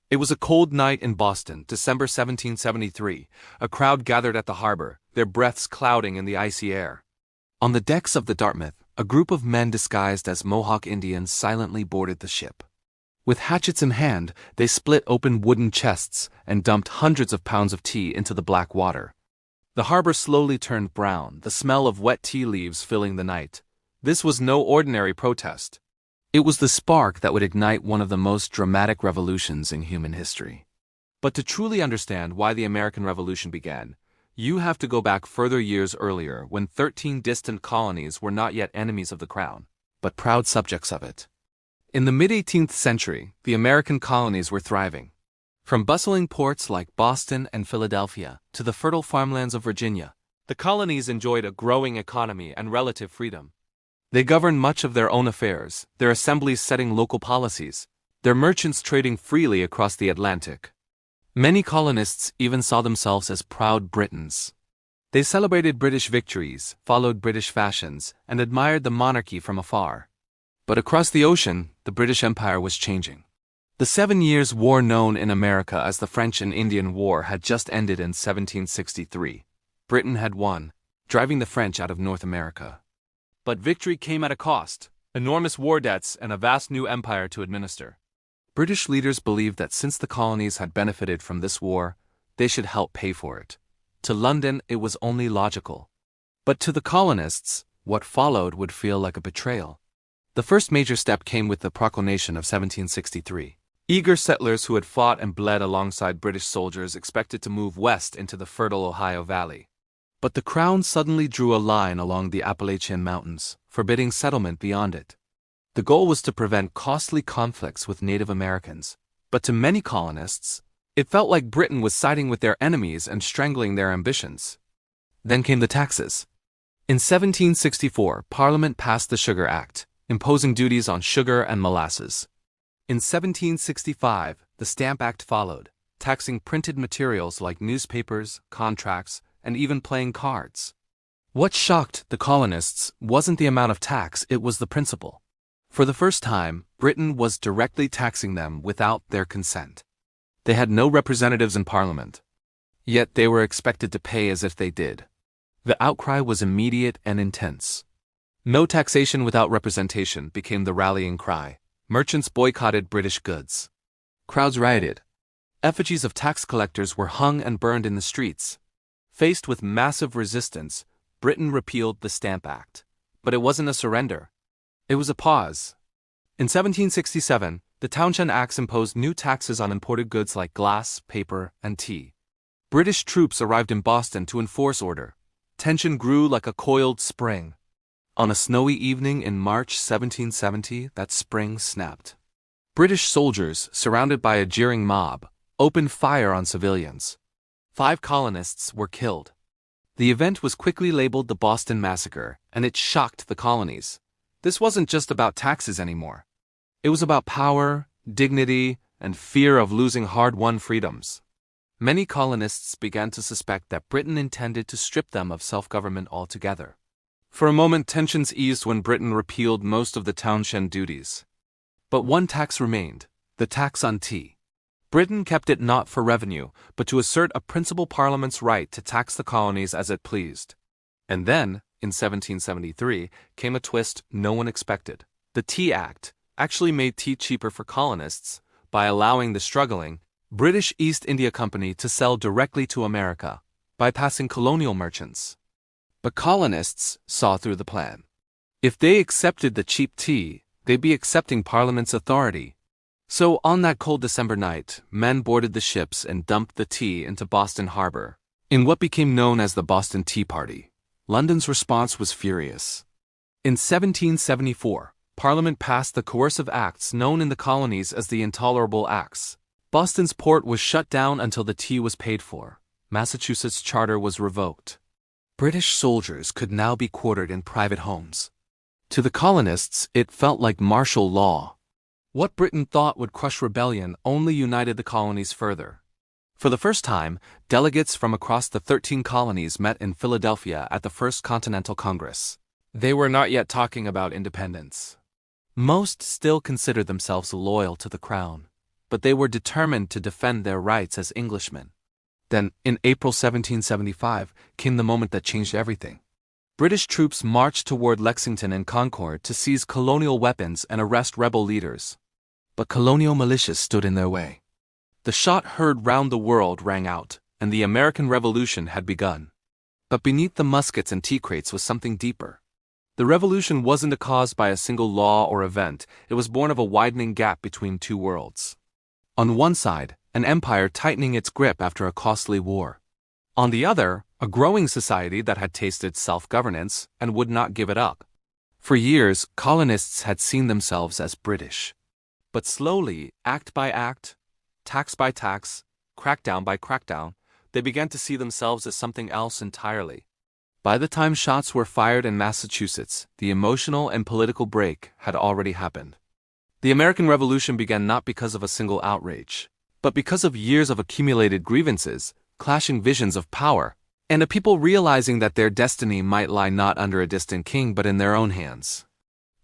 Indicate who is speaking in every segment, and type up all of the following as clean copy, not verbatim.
Speaker 1: It was a cold night in Boston, December 1773. A crowd gathered at the harbor, their breaths clouding in the icy air. On the decks of the Dartmouth, a group of men disguised as Mohawk Indians silently boarded the ship. With hatchets in hand, they split open wooden chests and dumped hundreds of pounds of tea into the black water. The harbor slowly turned brown, the smell of wet tea leaves filling the night. This was no ordinary protest. It was the spark that would ignite one of the most dramatic revolutions in human history. But to truly understand why the American Revolution began, you have to go back further years earlier when 13 distant colonies were not yet enemies of the crown, but proud subjects of it. In the mid-18th century, the American colonies were thriving. From bustling ports like Boston and Philadelphia to the fertile farmlands of Virginia, the colonies enjoyed a growing economy and relative freedom. They governed much of their own affairs, their assemblies setting local policies, their merchants trading freely across the Atlantic. Many colonists even saw themselves as proud Britons. They celebrated British victories, followed British fashions, and admired the monarchy from afar. But across the ocean, the British Empire was changing. The 7 Years' War known in America as the French and Indian War had just ended in 1763. Britain had won, driving the French out of North America. But victory came at a cost, enormous war debts and a vast new empire to administer. British leaders believed that since the colonies had benefited from this war, they should help pay for it. To London, it was only logical. But to the colonists, what followed would feel like a betrayal. The first major step came with the Proclamation of 1763. Eager settlers who had fought and bled alongside British soldiers expected to move west into the fertile Ohio Valley. But the Crown suddenly drew a line along the Appalachian Mountains, forbidding settlement beyond it. The goal was to prevent costly conflicts with Native Americans, but to many colonists, it felt like Britain was siding with their enemies and strangling their ambitions. Then came the taxes. In 1764, Parliament passed the Sugar Act, imposing duties on sugar and molasses. In 1765, the Stamp Act followed, taxing printed materials like newspapers, contracts, and even playing cards. What shocked the colonists wasn't the amount of tax, it was the principle. For the first time, Britain was directly taxing them without their consent. They had no representatives in Parliament. Yet they were expected to pay as if they did. The outcry was immediate and intense. No taxation without representation became the rallying cry. Merchants boycotted British goods. Crowds rioted. Effigies of tax collectors were hung and burned in the streets. Faced with massive resistance, Britain repealed the Stamp Act. But it wasn't a surrender. It was a pause. In 1767, the Townshend Acts imposed new taxes on imported goods like glass, paper, and tea. British troops arrived in Boston to enforce order. Tension grew like a coiled spring. On a snowy evening in March 1770, that spring snapped. British soldiers, surrounded by a jeering mob, opened fire on civilians. 5 colonists were killed. The event was quickly labeled the Boston Massacre, and it shocked the colonies. This wasn't just about taxes anymore. It was about power, dignity, and fear of losing hard-won freedoms. Many colonists began to suspect that Britain intended to strip them of self-government altogether. For a moment, tensions eased when Britain repealed most of the Townshend duties. But one tax remained, the tax on tea. Britain kept it not for revenue, but to assert a principal parliament's right to tax the colonies as it pleased. And then, in 1773, came a twist no one expected. The Tea Act actually made tea cheaper for colonists by allowing the struggling British East India Company to sell directly to America, bypassing colonial merchants. But colonists saw through the plan. If they accepted the cheap tea, they'd be accepting Parliament's authority. So on that cold December night, men boarded the ships and dumped the tea into Boston Harbor, in what became known as the Boston Tea Party. London's response was furious. In 1774, Parliament passed the coercive acts known in the colonies as the Intolerable Acts. Boston's port was shut down until the tea was paid for. Massachusetts' charter was revoked. British soldiers could now be quartered in private homes. To the colonists, it felt like martial law. What Britain thought would crush rebellion only united the colonies further. For the first time, delegates from across the 13 colonies met in Philadelphia at the First Continental Congress. They were not yet talking about independence. Most still considered themselves loyal to the crown. but they were determined to defend their rights as Englishmen. Then, in April 1775, came the moment that changed everything. British troops marched toward Lexington and Concord to seize colonial weapons and arrest rebel leaders. But colonial militias stood in their way. The shot heard round the world rang out, and the American Revolution had begun. But beneath the muskets and tea crates was something deeper. The revolution wasn't caused by a single law or event, it was born of a widening gap between two worlds. On one side, an empire tightening its grip after a costly war. On the other, a growing society that had tasted self-governance and would not give it up. For years, colonists had seen themselves as British. But slowly, act by act, tax by tax, crackdown by crackdown, they began to see themselves as something else entirely. By the time shots were fired in Massachusetts, the emotional and political break had already happened. The American Revolution began not because of a single outrage, but because of years of accumulated grievances, clashing visions of power, and a people realizing that their destiny might lie not under a distant king but in their own hands.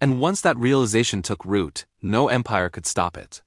Speaker 1: And once that realization took root, no empire could stop it.